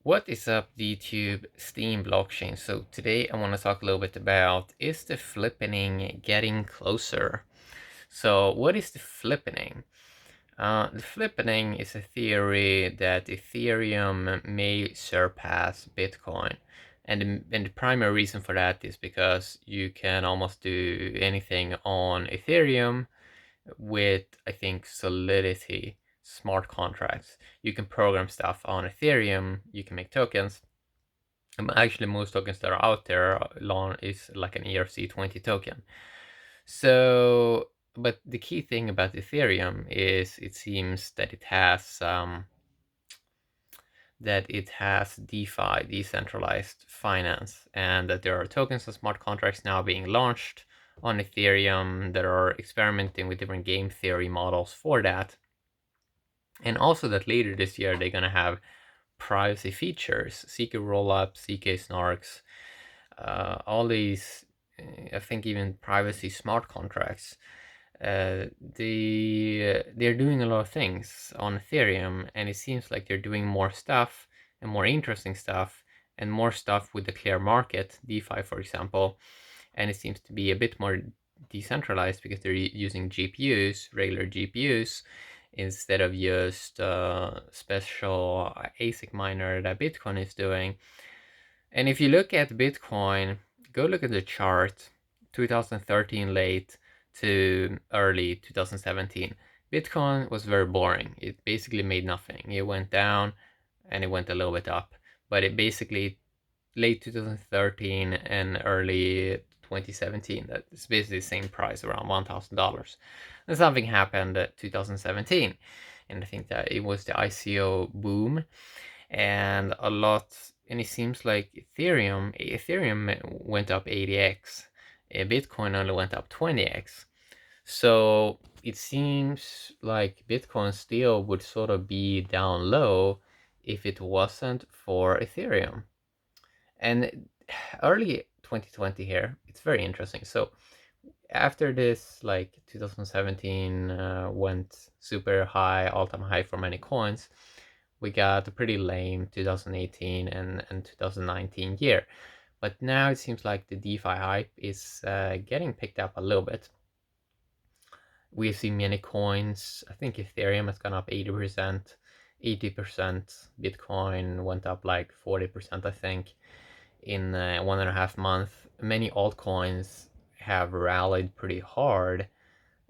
What is up, YouTube Steam blockchain? So today I want to talk a little bit about, is the flippening getting closer? So what is the flippening? The flippening is a theory that Ethereum may surpass Bitcoin. And the primary reason for that is because you can almost do anything on Ethereum with, I think, Solidity smart contracts. You can program stuff on Ethereum, you can make tokens. Actually, most tokens that are out there is like an ERC20 token. So, but the key thing about Ethereum is it seems that it has DeFi, decentralized finance, and that there are tokens and smart contracts now being launched on Ethereum that are experimenting with different game theory models for that. And also that later this year they're gonna have privacy features, CK rollup, CK snarks, all these, I think even privacy smart contracts. They're doing a lot of things on Ethereum, and it seems like they're doing more stuff and more interesting stuff and more stuff with the clear market, DeFi for example, and it seems to be a bit more decentralized because they're using GPUs, regular GPUs, instead of just special ASIC miner that Bitcoin is doing. And if you look at Bitcoin, go look at the chart, 2013 late to early 2017. Bitcoin was very boring. It basically made nothing. It went down and it went a little bit up, but it basically late 2013 and early 2017, that's basically the same price, around $1,000. And something happened at 2017, and I think that it was the ICO boom, and it seems like Ethereum went up 80x, Bitcoin only went up 20x. So it seems like Bitcoin still would sort of be down low if it wasn't for Ethereum. And early 2020 here, it's very interesting. So after this, like 2017 went super high, all-time high for many coins, we got a pretty lame 2018 and 2019 year. But now it seems like the DeFi hype is getting picked up a little bit. We've seen many coins. I think Ethereum has gone up 80%, 80%. Bitcoin went up like 40%, I think, in 1.5 months. Many altcoins have rallied pretty hard,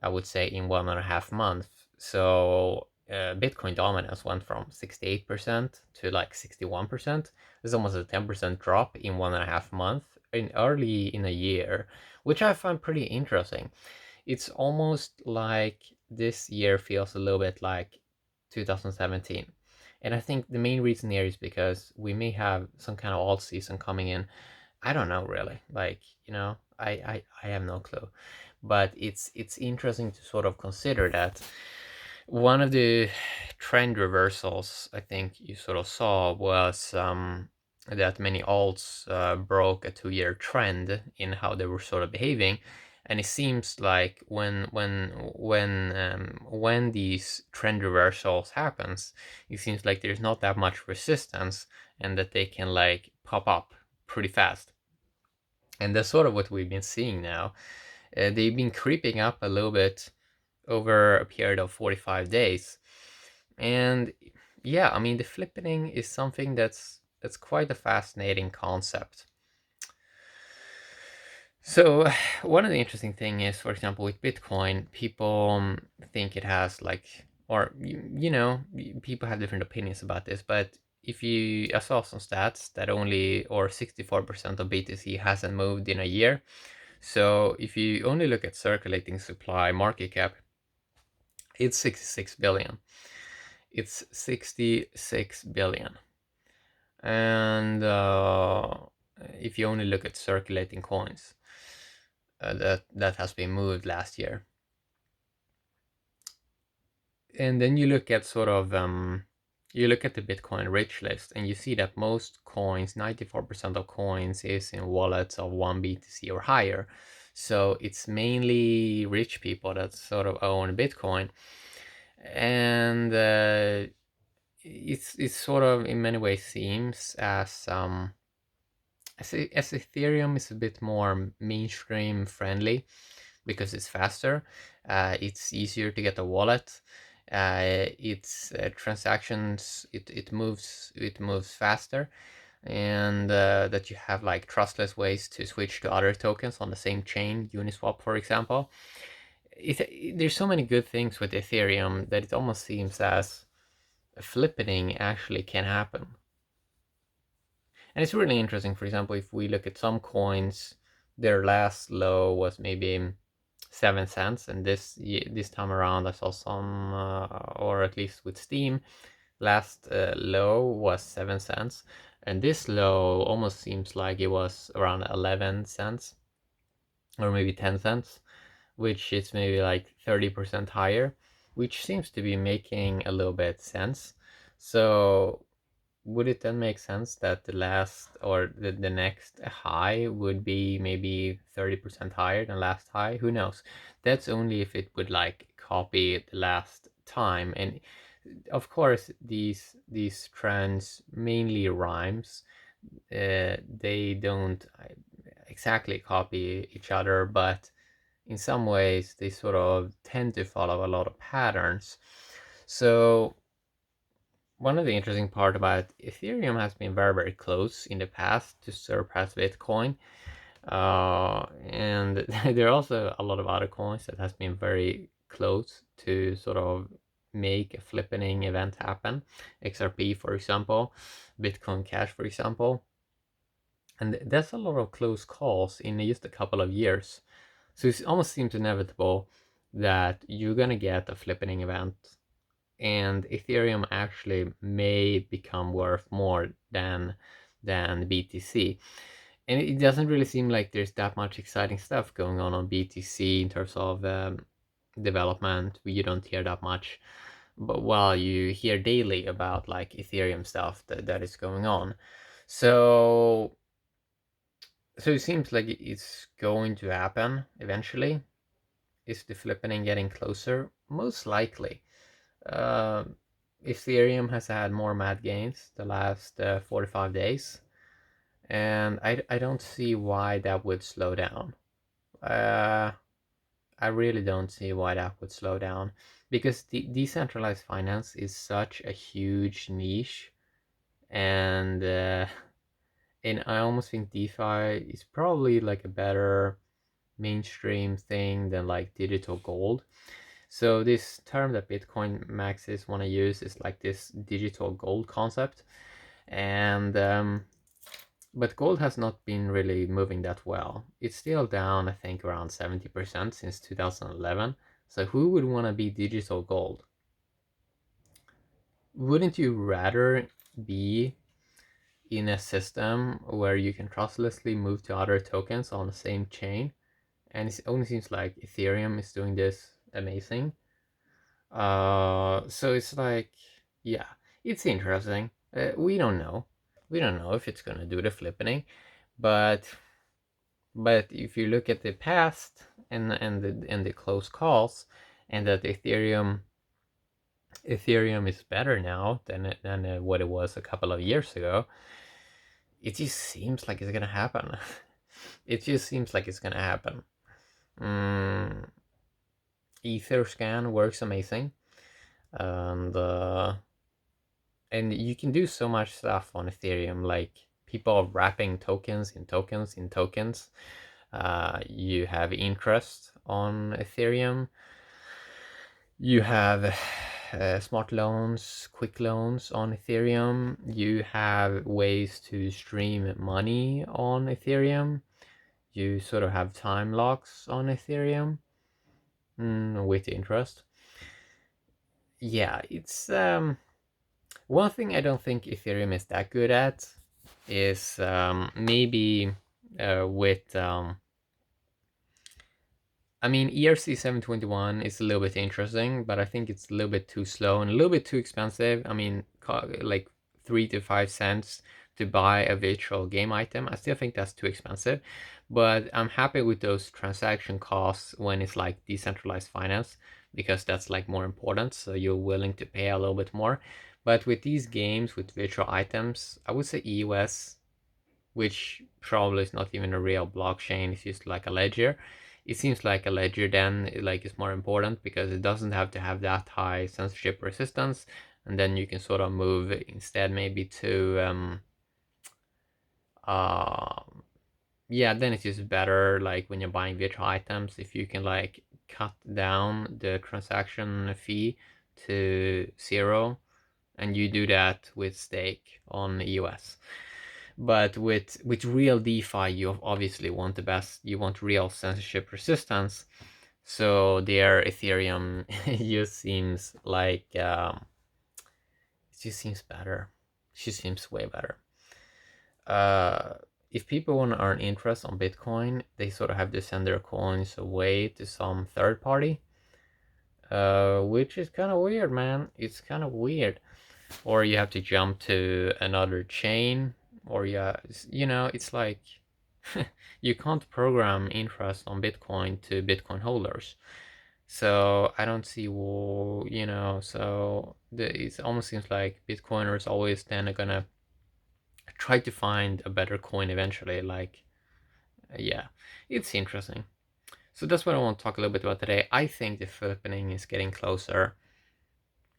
I would say, in 1.5 months. So Bitcoin dominance went from 68% to like 61%. There's almost a 10% drop in 1.5 months early in a year, which I find pretty interesting. It's almost like this year feels a little bit like 2017. And I think the main reason here is because we may have some kind of alt season coming in. I don't know really. Like, I have no clue. But it's interesting to sort of consider that one of the trend reversals I think you sort of saw was that many alts broke a 2-year trend in how they were sort of behaving, and it seems like when these trend reversals happens, it seems like there's not that much resistance and that they can like pop up pretty fast. And that's sort of what we've been seeing now. They've been creeping up a little bit over a period of 45 days. And yeah, I mean, the flippening is something that's quite a fascinating concept. So one of the interesting thing is, for example, with Bitcoin, people think it has like, or people have different opinions about this, but I saw some stats that only, or 64% of BTC hasn't moved in a year. So if you only look at circulating supply market cap, it's 66 billion. It's 66 billion. And if you only look at circulating coins, that has been moved last year. And then you look at sort of you look at the Bitcoin rich list, and you see that most coins, 94% of coins, is in wallets of 1 BTC or higher. So it's mainly rich people that sort of own Bitcoin. And it's sort of in many ways seems as Ethereum is a bit more mainstream friendly because it's faster, it's easier to get a wallet, it's transactions, it moves faster, and that you have like trustless ways to switch to other tokens on the same chain, Uniswap for example. There's so many good things with Ethereum that it almost seems as flippening actually can happen. And it's really interesting. For example, if we look at some coins, their last low was maybe 7 cents, and this time around I saw some, or at least with Steam, last low was 7 cents, and this low almost seems like it was around 11 cents or maybe 10 cents, which is maybe like 30% higher, which seems to be making a little bit sense. So would it then make sense that the last or the next high would be maybe 30% higher than last high? Who knows? That's only if it would like copy the last time. And of course, these trends mainly rhymes. They don't exactly copy each other, but in some ways they sort of tend to follow a lot of patterns. So one of the interesting part about Ethereum has been very, very close in the past to surpass Bitcoin. And there are also a lot of other coins that has been very close to sort of make a flippening event happen. XRP, for example, Bitcoin Cash, for example. And that's a lot of close calls in just a couple of years. So it almost seems inevitable that you're gonna get a flippening event, and Ethereum actually may become worth more than BTC. And it doesn't really seem like there's that much exciting stuff going on BTC in terms of development. You don't hear that much, but while you hear daily about like Ethereum stuff that is going on. So it seems like it's going to happen eventually. Is the flippening getting closer? Most likely. Uh, Ethereum has had more mad gains the last 45 days, and I don't see why that would slow down. I really don't see why that would slow down, because the decentralized finance is such a huge niche, and I almost think DeFi is probably like a better mainstream thing than like digital gold. So this term that Bitcoin maxis want to use is like this digital gold concept, and but gold has not been really moving that well. It's still down, I think, around 70% since 2011. So who would want to be digital gold? Wouldn't you rather be in a system where you can trustlessly move to other tokens on the same chain? And it only seems like Ethereum is doing this amazing. So it's like, yeah, it's interesting. We don't know. We don't know if it's gonna do the flippening, but if you look at the past and the close calls, and that Ethereum is better now than what it was a couple of years ago, it just seems like it's gonna happen. It just seems like it's gonna happen. Etherscan works amazing, and you can do so much stuff on Ethereum, like people wrapping tokens in tokens in tokens. You have interest on Ethereum. You have smart loans, quick loans on Ethereum. You have ways to stream money on Ethereum. You sort of have time locks on Ethereum with interest. Yeah, it's one thing I don't think Ethereum is that good at is maybe with I mean, ERC 721 is a little bit interesting, but I think it's a little bit too slow and a little bit too expensive. I mean, like 3 to 5 cents to buy a virtual game item. I still think that's too expensive, but I'm happy with those transaction costs when it's like decentralized finance, because that's like more important. So you're willing to pay a little bit more. But with these games with virtual items, I would say EOS, which probably is not even a real blockchain, it's just like a ledger. It seems like a ledger then like is more important because it doesn't have to have that high censorship resistance, and then you can sort of move instead maybe to yeah, then it's just better like when you're buying virtual items if you can like cut down the transaction fee to 0, and you do that with stake on EOS. But with real DeFi, you obviously want the best. You want real censorship resistance. So their Ethereum just seems like it just seems better. It just seems way better. If people want to earn interest on Bitcoin, they sort of have to send their coins away to some third party, which is kind of weird, man. It's kind of weird. Or you have to jump to another chain, or yeah, you know, it's like you can't program interest on Bitcoin to Bitcoin holders. So I don't see, you know, so it almost seems like Bitcoiners always then are gonna try to find a better coin eventually. Like, yeah, it's interesting. So that's what I want to talk a little bit about today. I think the flippening is getting closer.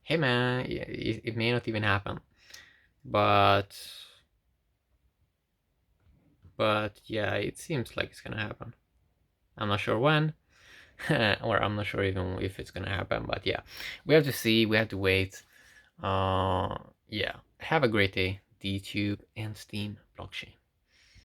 Hey man, it may not even happen, but yeah, it seems like it's gonna happen. I'm not sure when, or I'm not sure even if it's gonna happen, but yeah, we have to see, we have to wait. Yeah, have a great day, DTube and Steam blockchain.